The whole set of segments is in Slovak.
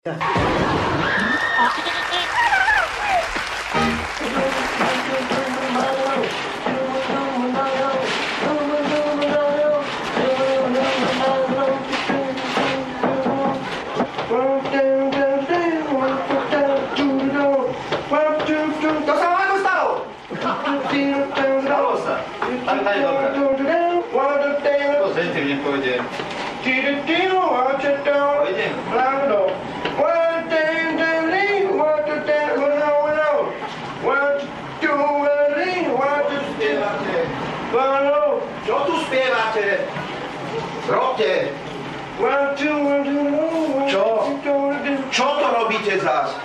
Čo tu spievate? Robte! Čo? Čo to robíte zás?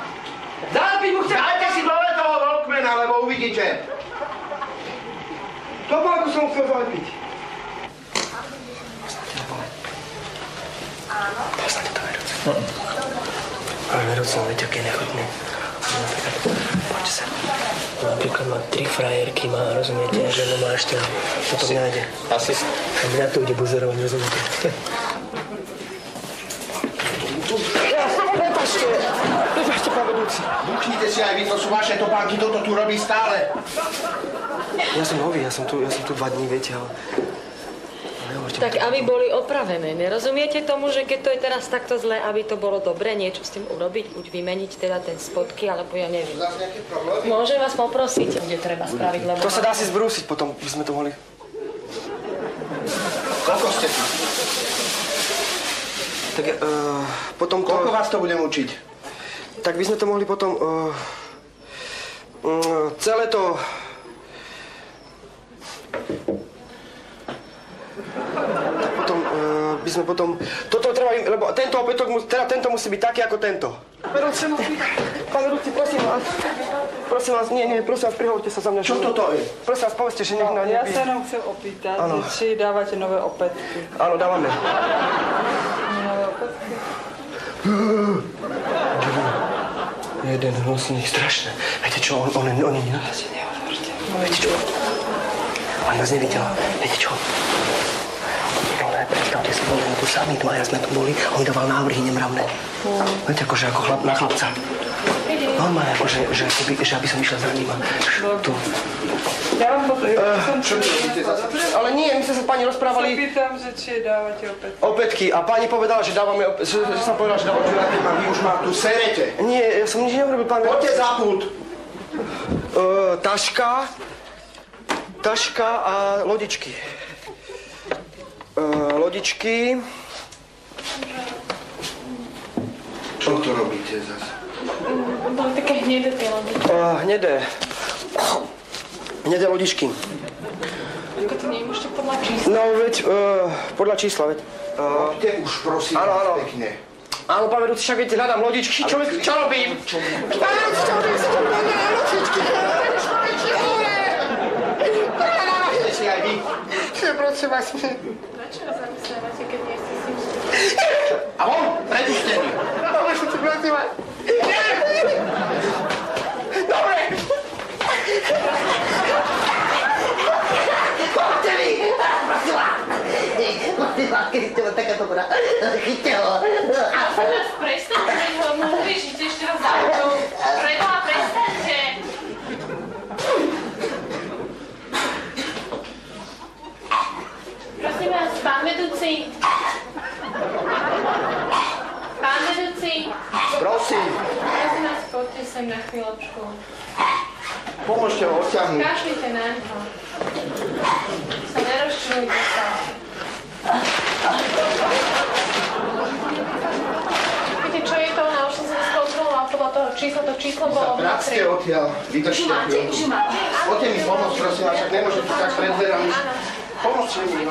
Dajte si dole toho Walkmana, lebo uvidíte. Tobáku som chcel zapiť. Poznáte to vedúce? Ale vedúce, viete, aký je nechutný. Poďte sa. Napríklad má 3 frajerky, má, rozumiete, že má ešte toto nájde. Asi. A mňa to ide buzerovať, rozumiete? Prepačte, pán vedúci. Buchnite si aj vy, to sú vaše topánky, toto tu robí stále. Ja som nový, ja som tu 2 dní, viete, ale... Tak aby boli opravené. Nerozumiete tomu, že keď to je teraz takto zlé, aby to bolo dobré niečo s tým urobiť? Buď vymeniť teda ten spodky, alebo ja neviem. Môžem vás poprosiť, kde treba spraviť, lebo... To sa dá si zbrúsiť, potom by sme to mohli... Koľko ste tu? Tak potom to... Koľko vás to budem učiť? Tak by sme to mohli potom... celé to... by sme potom... Toto treba, lebo tento opätok, teda tento musí byť taký ako tento. Pán vedúci, prosím vás, nie, prosím vás, prihovorte sa za mňa. Čo toto je? Prosím vás, povedzte, že nech na Ja sa nám chcem opýtať, či dávate nové opätky. Áno, dávame. Nové opätky? Jeden hnusný, strašné. Viete čo, on je nenávisí, nehovorte. Viete čo? On nás nevidel. Viete čo? Predstavte si, boli tu sami, dvaja sme tu boli, on mi dával návrhy nemravné. Viete, akože ako chlap na chlapca. Normálne, akože, že aby som išiel za ním a tu. Ja vám potom... Ale nie, my sme sa s pani rozprávali... Sa pýtam, že či dávate opätky. Opätky a pani povedala, že dávame... že som povedal, že dávame... Vy už ma tu serete. Nie, ja som nič neurobil, pán... Poďte za pult. Taška a lodičky. Lodičky. Čo to robíte zase? Boli také hnedé tie lodičky. Hnedé lodičky. Ako to nemôžete podľa čísla? No veď, podľa čísla, veď. Robte už, prosím vás, pekne. Áno, pán vedúci, však viete, hľadám lodičky. Čo robím? Pán vedúci, čo robím? Lodičky. Si aj vy. Prosím vás. Prečo zamyslávate, keď nie ste si istí? A von, prepustený. Prosím vás. Dobre. Poďte mi! Prosím vás, keď ste len taká dobrá. Chyťte ho. A teraz prestaňte, ho môžete ešte raz závodou. Preboha, prestaňte. Prosím vás, pán vedúci. Pán vedúci. Prosím. Prosím vás, poďte sem na chvíľočku. Pomôžte ho odťahnuť. Kašlite na ňo. Sa nerozčilujte sa. Viete, čo je to? Ona už som sa skontrolovala podľa toho čísla. To číslo bolo Vráťte odtiaľ. Vydržte chvíľku. Poďte mi pomôcť, prosím vás, však nemôžete tak pred dverami. Pomôžte mi.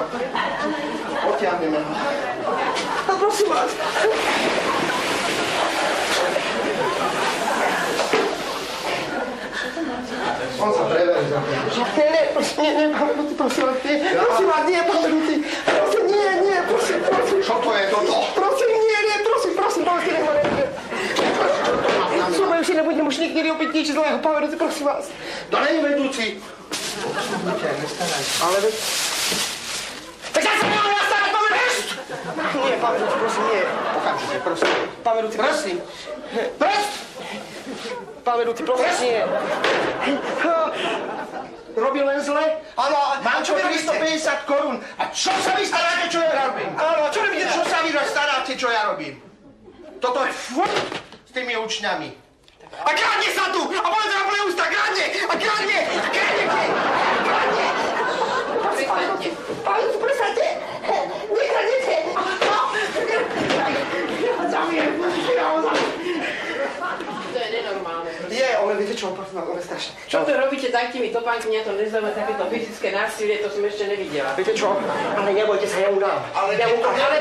Odtiahneme ho. A prosím vás. On sa preverí za to. Nie, pán vedúci, prosím vás, nie. Prosím vás, nie, pán vedúci. Prosím, nie, prosím. Čo to je toto? Prosím, nie, prosím, povedzte, nech ma nebude. Súbej už si nebudem už nikdy robiť nič zlého, pán vedúci, prosím vás. To není vedúci. Ale veď... Tak ja sa nemám nastarať, pán vedúci! Nie, pán vedúci, prosím, nie. okamžite, prosím. Pán vedúci, prosím. Prst! Pán vedúci, prosím, nie. Robil len zle? Áno, mám čo 350 korún. A čo sa vy staráte, čo ja robím? Áno, čo robíte? Čo sa vy staráte, čo ja robím? Toto je s tými učňami. A kradne sa tu! A povedz na plné ústa, kradne! A kradne! Kradne! Pán, prestaňte! Nekradnete! To je nenormálne. Je, ale viete čo, prosím, ale strašne. Čo to robíte takými topánky, mňa to nezaujíma, takéto fyzické násilie, to som ešte nevidela. Viete čo? Ale nebojte sa, ja mu dám. Ale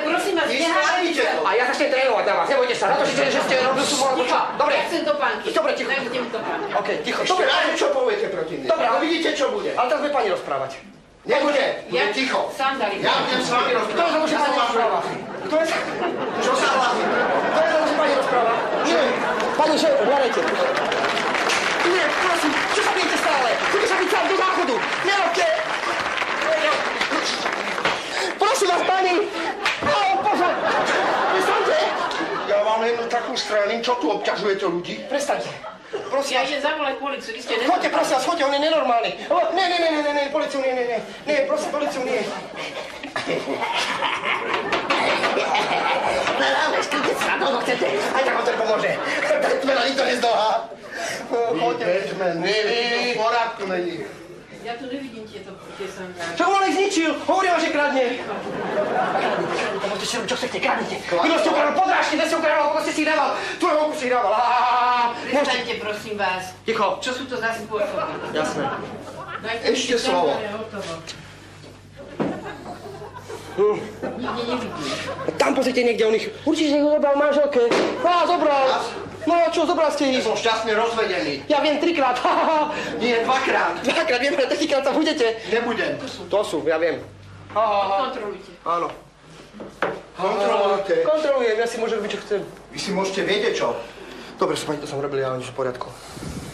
prosím vás, nehádajte to. A ja začnem trénovať na vás, nebojte sa. Na to, že ste robili sú moje Ticho, dobre. ja chcem topánky. Dobre, ticho. Dajte mi topánky. OK, ticho. Ešte raz, čo poviete proti mne? Dobre, ale vidíte, čo bude. Ale teraz bude pani rozprávať. Nebude, bude ticho. Sandály. Ja budem s vami Kto je rozprávať. za to, že pani rozpráva? Kto je za Čo sa hlasí? Kto je za to, že pani rozpráva? Nie. Pani šéf, hľadajte. Nie, prosím, čo sa bijete stále? Chcete sa byť sám do záchodu. Nerobte. Prosím vás, pani. Ó, Bože. Prestaňte. Ja vám jednu takú strelím, čo tu obťažujete ľudí? Prestaňte. Prosím Ja vás. idem zavolať policiu, vy ste Chodte, prosím vás, chodte, on je nenormálny. Nie, policiu nie. Nie, prosím, policiu nie. Ale skryte sa, no chcete. Aj tak on to pomôže. Batman ani to nezdolá. Chodte, Batman, v porádku není. Ja tu nevidím tie sandály. Čo on ich zničil? Hovorila, že kradne. Môžete si robiť, čo chcete, kradnite. Kto ste ukradol podrážky, kde ste ukradol, potom ste si ich dával. Tu je vonku si ich dával. Prestaňte, prosím vás. Ticho. Čo sú to za spôsoby? Jasné. Dajte mi Ešte tie slovo. sandály a hotovo. Nikde nevidím. Tam pozrite niekde on ich. Určite ich zobral manželke. Á, zobral. No čo, zobral ste ich. Som šťastne rozvedený. Ja viem 3-krát. Nie, 2-krát. 2-krát, viem, ale 3-krát sa budete. Nebudem. To sú, ja viem. Kontrolujte. Áno. Kontrolujte. Kontrolujem, ja si môžem robiť, čo chcem. Vy si môžete vedieť čo? Dobre, pani, to som robil, ja nič v poriadku.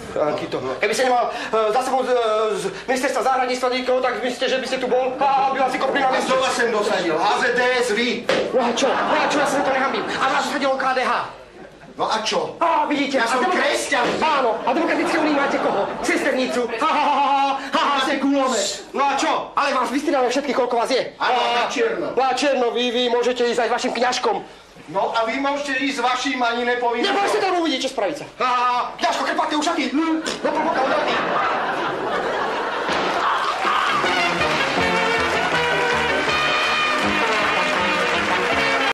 Kito. Keby ste nemal za sebou z ministerstva zahraničstva nikoho, tak myslíte, že by ste tu bol a by vás si kopli na A miesto. kto vás sem dosadil? HZDS, vy? No a čo, ja sa to nehambím. A vás dosadilo KDH. No a čo? Á, vidíte. Ja som a kresťan. Áno, a demokratické unii máte koho? Sesternicu. Máte gulomet. No a čo? Ale vás vystrielame všetkých, koľko vás je. Áno, na čierno. Na čierno, vy môžete ísť aj s vašim kňažkom. No a vy môžete ísť s vaším ani nepovinný. Neboj sa tam uvidieť, čo spravíte. Kňažko, krpatý ušaky. No, poboka, odradný.